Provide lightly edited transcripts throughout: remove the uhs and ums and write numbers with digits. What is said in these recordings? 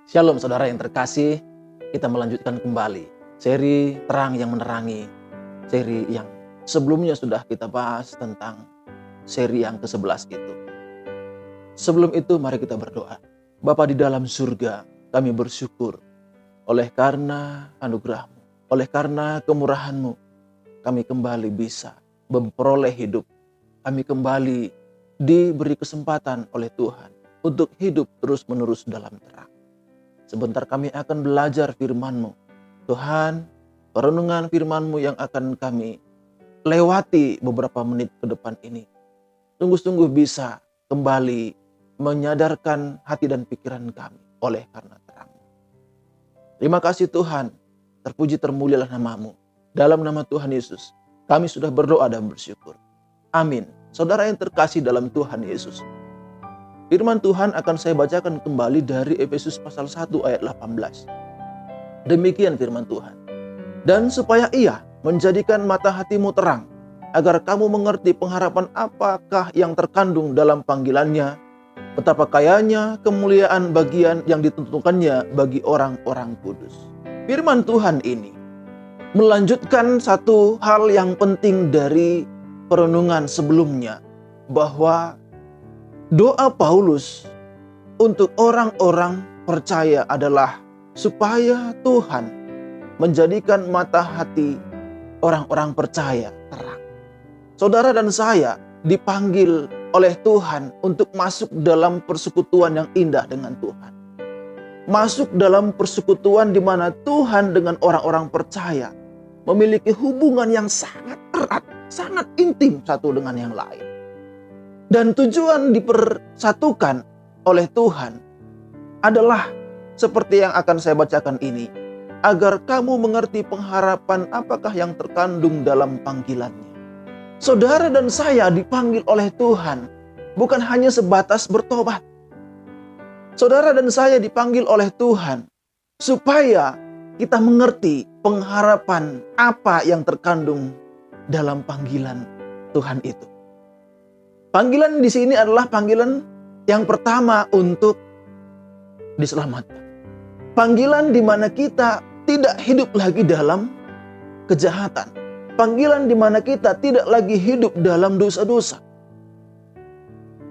Shalom saudara yang terkasih, kita melanjutkan kembali seri Terang yang Menerangi, seri yang sebelumnya sudah kita bahas tentang seri yang ke-11 itu. Sebelum itu mari kita berdoa. Bapa di dalam surga, kami bersyukur oleh karena anugerah-Mu, oleh karena kemurahan-Mu, kami kembali bisa memperoleh hidup. Kami kembali diberi kesempatan oleh Tuhan untuk hidup terus-menerus dalam terang. Sebentar kami akan belajar firman-Mu. Tuhan, perenungan firman-Mu yang akan kami lewati beberapa menit ke depan ini, sungguh-sungguh bisa kembali menyadarkan hati dan pikiran kami oleh karena terang. Terima kasih Tuhan, terpuji termulialah nama-Mu. Dalam nama Tuhan Yesus, kami sudah berdoa dan bersyukur. Amin. Saudara yang terkasih dalam Tuhan Yesus, firman Tuhan akan saya bacakan kembali dari Efesus pasal 1 ayat 18. Demikian firman Tuhan. Dan supaya Ia menjadikan mata hatimu terang, agar kamu mengerti pengharapan apakah yang terkandung dalam panggilannya, betapa kayanya kemuliaan bagian yang ditentukannya bagi orang-orang kudus. Firman Tuhan ini melanjutkan satu hal yang penting dari perenungan sebelumnya, bahwa doa Paulus untuk orang-orang percaya adalah supaya Tuhan menjadikan mata hati orang-orang percaya terang. Saudara dan saya dipanggil oleh Tuhan untuk masuk dalam persekutuan yang indah dengan Tuhan. Masuk dalam persekutuan di mana Tuhan dengan orang-orang percaya memiliki hubungan yang sangat erat, sangat intim satu dengan yang lain. Dan tujuan dipersatukan oleh Tuhan adalah seperti yang akan saya bacakan ini, agar kamu mengerti pengharapan apakah yang terkandung dalam panggilannya. Saudara dan saya dipanggil oleh Tuhan bukan hanya sebatas bertobat. Saudara dan saya dipanggil oleh Tuhan supaya kita mengerti pengharapan apa yang terkandung dalam panggilan Tuhan itu. Panggilan di sini adalah panggilan yang pertama untuk diselamatkan. Panggilan di mana kita tidak hidup lagi dalam kejahatan. Panggilan di mana kita tidak lagi hidup dalam dosa-dosa.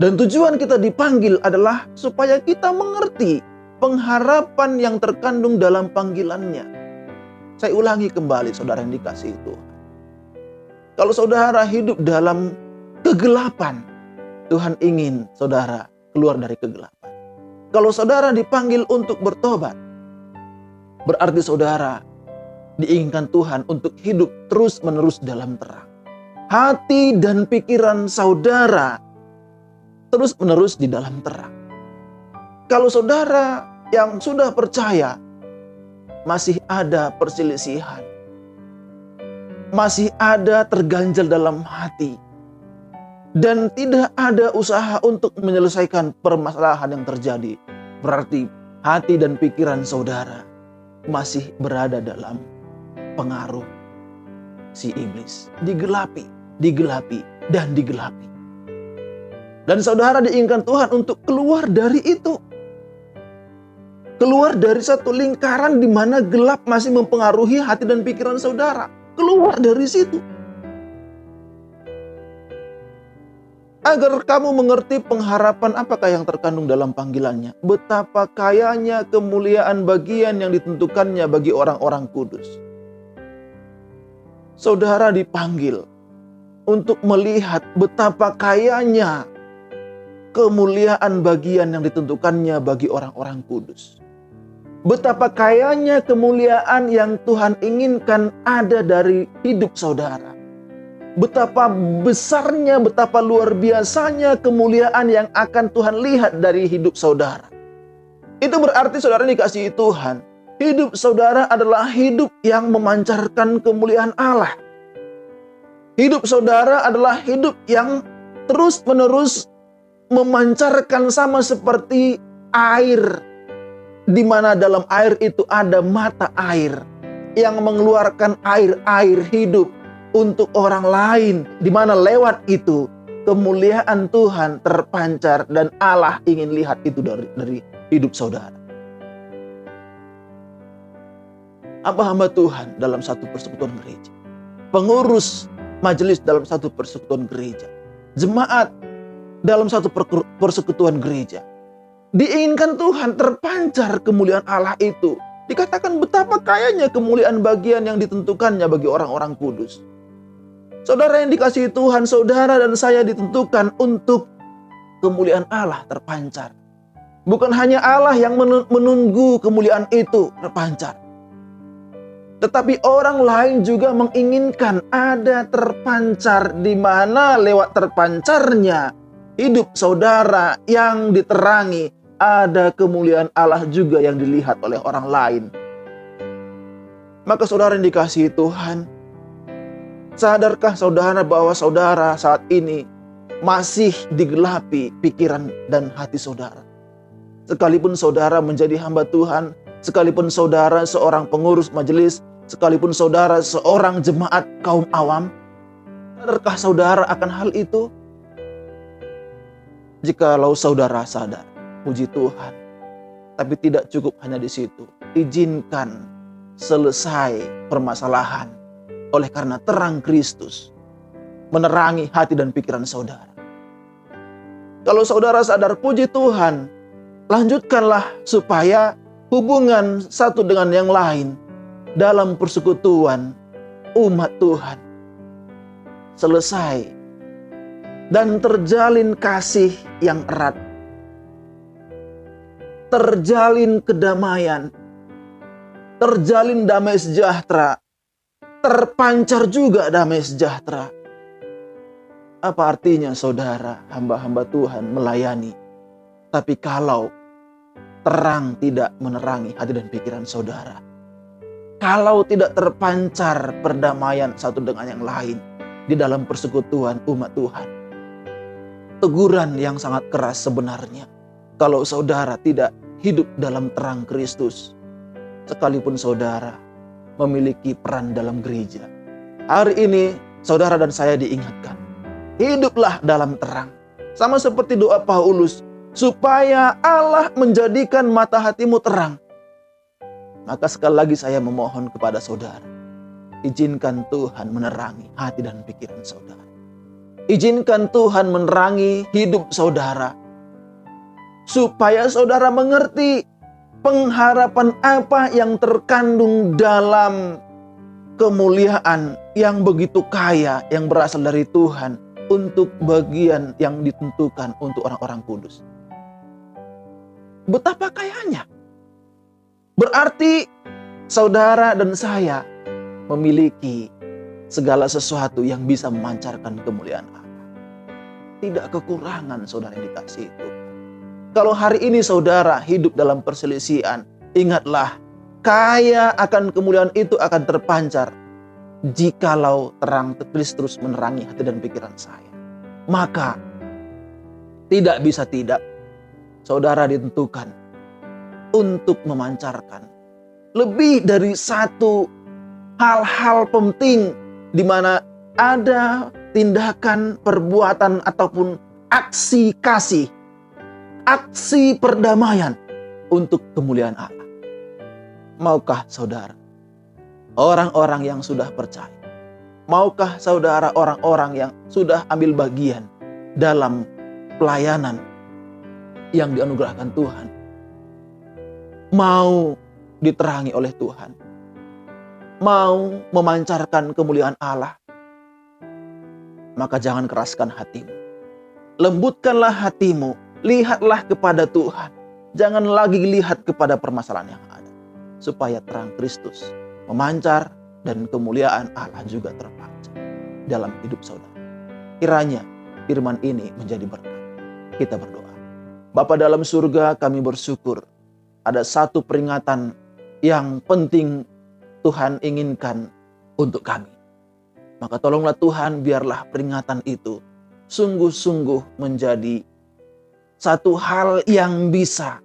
Dan tujuan kita dipanggil adalah supaya kita mengerti pengharapan yang terkandung dalam panggilannya. Saya ulangi kembali saudara yang dikasihi Tuhan. Kalau saudara hidup dalam kegelapan, Tuhan ingin saudara keluar dari kegelapan. Kalau saudara dipanggil untuk bertobat, berarti saudara diinginkan Tuhan untuk hidup terus-menerus dalam terang. Hati dan pikiran saudara terus-menerus di dalam terang. Kalau saudara yang sudah percaya masih ada perselisihan, masih ada terganjal dalam hati, dan tidak ada usaha untuk menyelesaikan permasalahan yang terjadi, berarti hati dan pikiran saudara masih berada dalam pengaruh si iblis. Digelapi, dan digelapi. Dan saudara diinginkan Tuhan untuk keluar dari itu. Keluar dari satu lingkaran di mana gelap masih mempengaruhi hati dan pikiran saudara. Keluar dari situ. Agar kamu mengerti pengharapan apakah yang terkandung dalam panggilannya. Betapa kayanya kemuliaan bagian yang ditentukannya bagi orang-orang kudus. Saudara dipanggil untuk melihat betapa kayanya kemuliaan bagian yang ditentukannya bagi orang-orang kudus. Betapa kayanya kemuliaan yang Tuhan inginkan ada dari hidup saudara. Betapa besarnya, betapa luar biasanya kemuliaan yang akan Tuhan lihat dari hidup saudara. Itu berarti saudara dikasihi Tuhan. Hidup saudara adalah hidup yang memancarkan kemuliaan Allah. Hidup saudara adalah hidup yang terus-menerus memancarkan, sama seperti air. Di mana dalam air itu ada mata air yang mengeluarkan air-air hidup untuk orang lain, di mana lewat itu kemuliaan Tuhan terpancar dan Allah ingin lihat itu dari hidup saudara. hamba-hamba Tuhan dalam satu persekutuan gereja, pengurus majelis dalam satu persekutuan gereja, jemaat dalam satu persekutuan gereja. Diinginkan Tuhan terpancar kemuliaan Allah itu. Dikatakan betapa kayanya kemuliaan bagian yang ditentukannya bagi orang-orang kudus. Saudara yang dikasihi Tuhan, saudara dan saya ditentukan untuk kemuliaan Allah terpancar. Bukan hanya Allah yang menunggu kemuliaan itu terpancar, tetapi orang lain juga menginginkan ada terpancar, di mana lewat terpancarnya hidup saudara yang diterangi, ada kemuliaan Allah juga yang dilihat oleh orang lain. Maka saudara yang dikasihi Tuhan, sadarkah saudara bahwa saudara saat ini masih digelapi pikiran dan hati saudara? Sekalipun saudara menjadi hamba Tuhan, sekalipun saudara seorang pengurus majelis, sekalipun saudara seorang jemaat kaum awam, sadarkah saudara akan hal itu? Jikalau saudara sadar, puji Tuhan. Tapi tidak cukup hanya di situ. Izinkan selesai permasalahan oleh karena terang Kristus menerangi hati dan pikiran saudara. Kalau saudara sadar, puji Tuhan, lanjutkanlah supaya hubungan satu dengan yang lain dalam persekutuan umat Tuhan selesai dan terjalin kasih yang erat, terjalin kedamaian, terjalin damai sejahtera, terpancar juga damai sejahtera. Apa artinya saudara, hamba-hamba Tuhan melayani, tapi kalau terang tidak menerangi hati dan pikiran saudara, kalau tidak terpancar perdamaian satu dengan yang lain di dalam persekutuan umat Tuhan, teguran yang sangat keras sebenarnya kalau saudara tidak hidup dalam terang Kristus, sekalipun saudara memiliki peran dalam gereja. Hari ini saudara dan saya diingatkan, hiduplah dalam terang. Sama seperti doa Paulus, supaya Allah menjadikan mata hatimu terang. Maka sekali lagi saya memohon kepada saudara, izinkan Tuhan menerangi hati dan pikiran saudara. Izinkan Tuhan menerangi hidup saudara, supaya saudara mengerti pengharapan apa yang terkandung dalam kemuliaan yang begitu kaya yang berasal dari Tuhan untuk bagian yang ditentukan untuk orang-orang kudus. Betapa kayanya. Berarti saudara dan saya memiliki segala sesuatu yang bisa memancarkan kemuliaan Allah. Tidak kekurangan saudara yang dikasihi itu. Kalau hari ini saudara hidup dalam perselisihan, ingatlah, kaya akan kemuliaan itu akan terpancar jikalau terang Kristus menerangi hati dan pikiran saya. Maka tidak bisa tidak, saudara ditentukan untuk memancarkan lebih dari satu hal-hal penting di mana ada tindakan, perbuatan ataupun aksi kasih, aksi perdamaian untuk kemuliaan Allah. Maukah saudara, orang-orang yang sudah percaya, maukah saudara orang-orang yang sudah ambil bagian dalam pelayanan yang dianugerahkan Tuhan, mau diterangi oleh Tuhan, mau memancarkan kemuliaan Allah, maka jangan keraskan hatimu. Lembutkanlah hatimu, lihatlah kepada Tuhan. Jangan lagi lihat kepada permasalahan yang ada, supaya terang Kristus memancar dan kemuliaan Allah juga terpancar dalam hidup saudara. Kiranya firman ini menjadi berkat. Kita berdoa. Bapa dalam surga, kami bersyukur ada satu peringatan yang penting Tuhan inginkan untuk kami. Maka tolonglah Tuhan, biarlah peringatan itu sungguh-sungguh menjadi satu hal yang bisa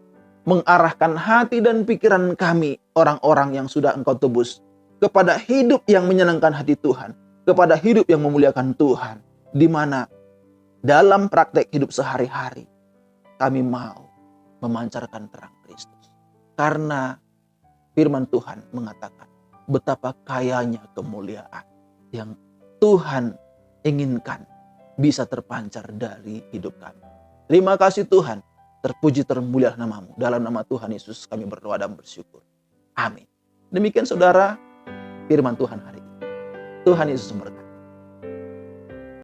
mengarahkan hati dan pikiran kami, orang-orang yang sudah Engkau tebus, kepada hidup yang menyenangkan hati Tuhan, kepada hidup yang memuliakan Tuhan, di mana dalam praktek hidup sehari-hari kami mau memancarkan terang Kristus. Karena firman Tuhan mengatakan, betapa kayanya kemuliaan yang Tuhan inginkan bisa terpancar dari hidup kami. Terima kasih Tuhan, terpuji termulialah namamu. Dalam nama Tuhan Yesus kami berdoa dan bersyukur. Amin. Demikian saudara, firman Tuhan hari ini. Tuhan Yesus memberkati.